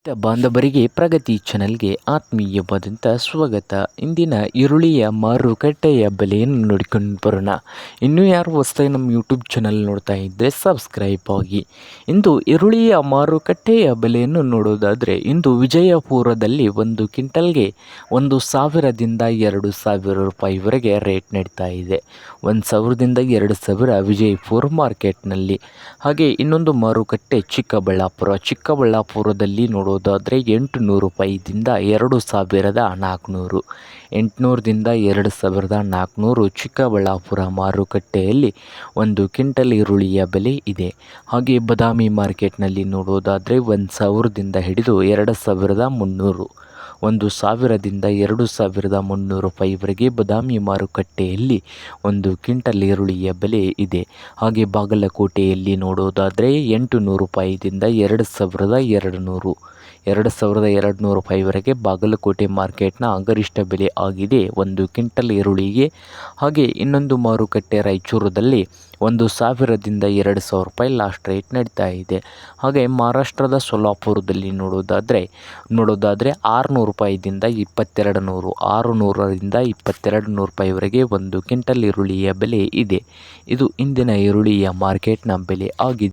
ಬಾಂಧವರಿಗೆ ಪ್ರಗತಿ ಚಾನಲ್ಗೆ ಆತ್ಮೀಯವಾದಂಥ ಸ್ವಾಗತ. ಇಂದಿನ ಈರುಳ್ಳಿಯ ಮಾರುಕಟ್ಟೆಯ ಬೆಲೆಯನ್ನು ನೋಡಿಕೊಂಡು ಬರೋಣ. ಇನ್ನೂ ಯಾರು ಹೊಸದಾಗಿ ನಮ್ಮ ಯೂಟ್ಯೂಬ್ ಚಾನಲ್ ನೋಡ್ತಾ ಇದ್ದರೆ ಸಬ್ಸ್ಕ್ರೈಬ್ ಆಗಿ. ಇಂದು ಈರುಳ್ಳಿಯ ಮಾರುಕಟ್ಟೆಯ ಬೆಲೆಯನ್ನು ನೋಡೋದಾದರೆ, ಇಂದು ವಿಜಯಪುರದಲ್ಲಿ ಒಂದು ಕ್ವಿಂಟಲ್ಗೆ 1,000ದಿಂದ 2,000 ರೂಪಾಯಿವರೆಗೆ ರೇಟ್ ನಡೀತಾ ಇದೆ. 1,000ದಿಂದ 2,000 ವಿಜಯಪುರ ಮಾರ್ಕೆಟ್ನಲ್ಲಿ. ಹಾಗೆ ಇನ್ನೊಂದು ಮಾರುಕಟ್ಟೆ ಚಿಕ್ಕಬಳ್ಳಾಪುರದಲ್ಲಿ ನೋಡೋದಾದರೆ 800 ರೂಪಾಯಿದಿಂದ 2,400, 800ದಿಂದ 2,400 ಚಿಕ್ಕಬಳ್ಳಾಪುರ ಮಾರುಕಟ್ಟೆಯಲ್ಲಿ ಒಂದು ಕ್ವಿಂಟಲ್ ಈರುಳ್ಳಿಯ ಬೆಲೆ ಇದೆ. ಹಾಗೆ ಬಾದಾಮಿ ಮಾರ್ಕೆಟ್ನಲ್ಲಿ ನೋಡೋದಾದರೆ 1,000ದಿಂದ ಹಿಡಿದು 2,300, 1,000ದಿಂದ 2,300 ರೂಪಾಯಿವರೆಗೆ ಬಾದಾಮಿ ಮಾರುಕಟ್ಟೆಯಲ್ಲಿ ಒಂದು ಕ್ವಿಂಟಲ್ ಈರುಳ್ಳಿಯ ಬೆಲೆ ಇದೆ. ಹಾಗೆ ಬಾಗಲಕೋಟೆಯಲ್ಲಿ ನೋಡೋದಾದರೆ 800 ರೂಪಾಯಿದಿಂದ 2,200, 2,200 ರೂಪಾಯಿವರೆಗೆ ಬಾಗಲಕೋಟೆ ಮಾರ್ಕೆಟ್ನ ಗರಿಷ್ಠ ಬೆಲೆ ಆಗಿದೆ ಒಂದು ಕ್ವಿಂಟಲ್ ಈರುಳ್ಳಿಗೆ. ಹಾಗೆ ಇನ್ನೊಂದು ಮಾರುಕಟ್ಟೆ ರಾಯಚೂರದಲ್ಲಿ 1,000ದಿಂದ 2,000 ರೂಪಾಯಿ ಲಾಸ್ಟ್ ರೇಟ್ ನಡೀತಾ ಇದೆ. ಹಾಗೆ ಮಹಾರಾಷ್ಟ್ರದ ಸೊಲ್ಲಾಪುರದಲ್ಲಿ ನೋಡೋದಾದರೆ 600 ರೂಪಾಯಿದಿಂದ 2,200, 600ರಿಂದ 2,200 ರೂಪಾಯಿವರೆಗೆ ಒಂದು ಕ್ವಿಂಟಲ್ ಈರುಳ್ಳಿಯ ಬೆಲೆ ಇದೆ. ಇದು ಇಂದಿನ ಈರುಳ್ಳಿಯ ಮಾರ್ಕೆಟ್ನ ಬೆಲೆ ಆಗಿದೆ.